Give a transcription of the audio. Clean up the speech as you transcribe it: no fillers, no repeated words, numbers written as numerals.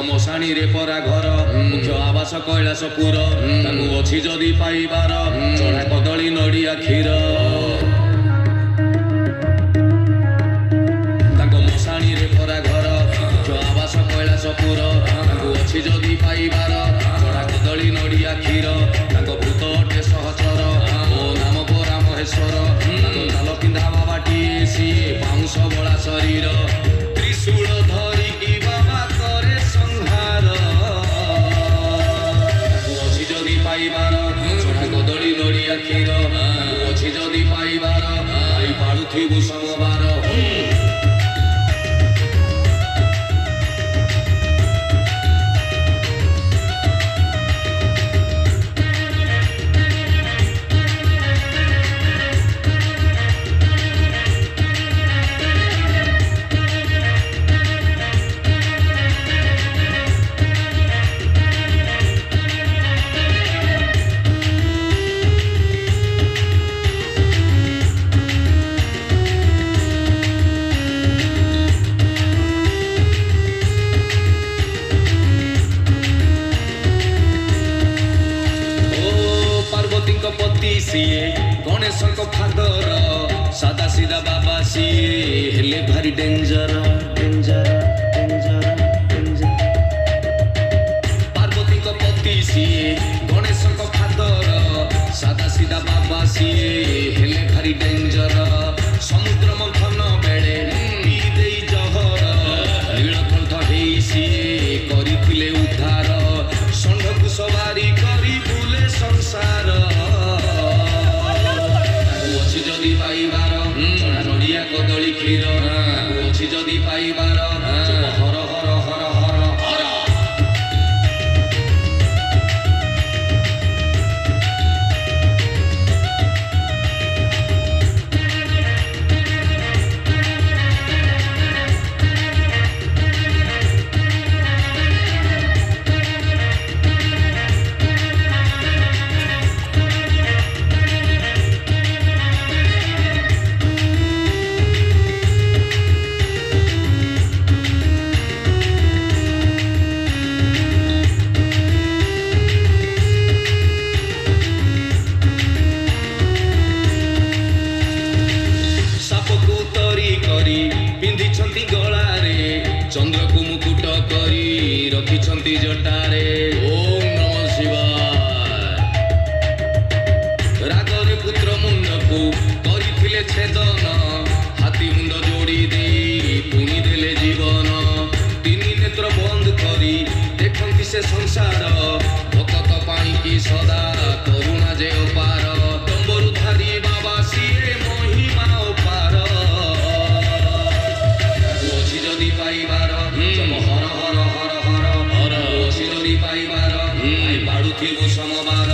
ମଶାଣୀ ରେ ପରା ଘର ମୁଖ୍ୟ ଆବାସ କୈଳାସପୁର ତାଙ୍କୁ ଅଛି ଯଦି ପାଇବାର ଚଢା କଦଳୀ ନଡ଼ିଆ କ୍ଷୀର ତାଙ୍କ ମଶାଣୀ ରେ ପରା ଘର ମୁଖ୍ୟ ଆବାସ କୈଳାସପୁର ତାଙ୍କୁ ଅଛି ଯଦି ପାଇବାର ଚଢା କଦଳୀ ନଡ଼ିଆ କ୍ଷୀର ତାଙ୍କ ଭୂତ ଅଟେ ସହଚର ଓ ନାମ ପରା ମହେଶ୍ୱର ତାଙ୍କ ଚାଲ ପିନ୍ଧା ବାବାଟିଏ ସିଏ ବାଉଁଶ ବଳା ଶରୀର ତ୍ରିଶୂଳ ଧରିକି ବାବା କରେ ସଂହାର ତାକୁ ଅଛି ଯଦି ପାଇବାର ଚଢା କଦଳୀ ନଡ଼ିଆ କ୍ଷୀର ତାକୁ ଅଛି ଯଦି ପାଇବାର ପାଇ ପାଳୁଥିବୁ ସମବାର ସିଏ ଗଣେଶଙ୍କ ଫାଦର ସାଦା ସିଧା ବାବା ସିଏ ହେଲେ ଭାରି ଡେଞ୍ଜର ପାର୍ବତୀଙ୍କ ପତି ସିଏ ଗଣେଶଙ୍କ ଫାଦର ସାଦା ସିଧା ବାବା ସିଏ ହେଲେ ଭାରି ଡେଞ୍ଜର ସମୁଦ୍ର ମନ୍ଥନ ବେଳେ ପିଇ ଦେଇ ଜହର ନୀଳକଣ୍ଠ ହେଇ ସିଏ କରିଥିଲେ ଉଦ୍ଧାର ଷଣ୍ଢକୁ ସବାରି କରି ବୁଲେ ସଂସାର যদি পাইবার চড়া নড়িয়া কদলী ক্ষীর ଅଛି যদি পাইবার হর হর হর হর হর ପିନ୍ଧିଛନ୍ତି ଗଳାରେ ଚନ୍ଦ୍ରକୁ ମୁକୁଟ କରି ରଖିଛନ୍ତି ଜଟାରେ ଓମ୍ ନମଃ ଶିବାୟ ରାଗରେ ପୁତ୍ର ମୁଣ୍ଡକୁ କରିଥିଲେ ଛେଦନ ହାତୀ ମୁଣ୍ଡ ଯୋଡ଼ି ଦେଇ ପୁଣି ଦେଲେ ଜୀବନ ତିନି ନେତ୍ର ବନ୍ଦ କରି ଦେଖନ୍ତି ସେ ସଂସାର ଭକ୍ତ ପାଣିକି ସଦା କରୁଣା ଯେ ଅପାର ଡମ୍ବରୁ ଧାରି ବାବା ସିଏ ମହିମା ଅପାର যদি পাইবার হর হর হর হর হর ଅଛି যদি ପାଇବାର ପାଇ ପାଡୁଥିବୁ ସମବାର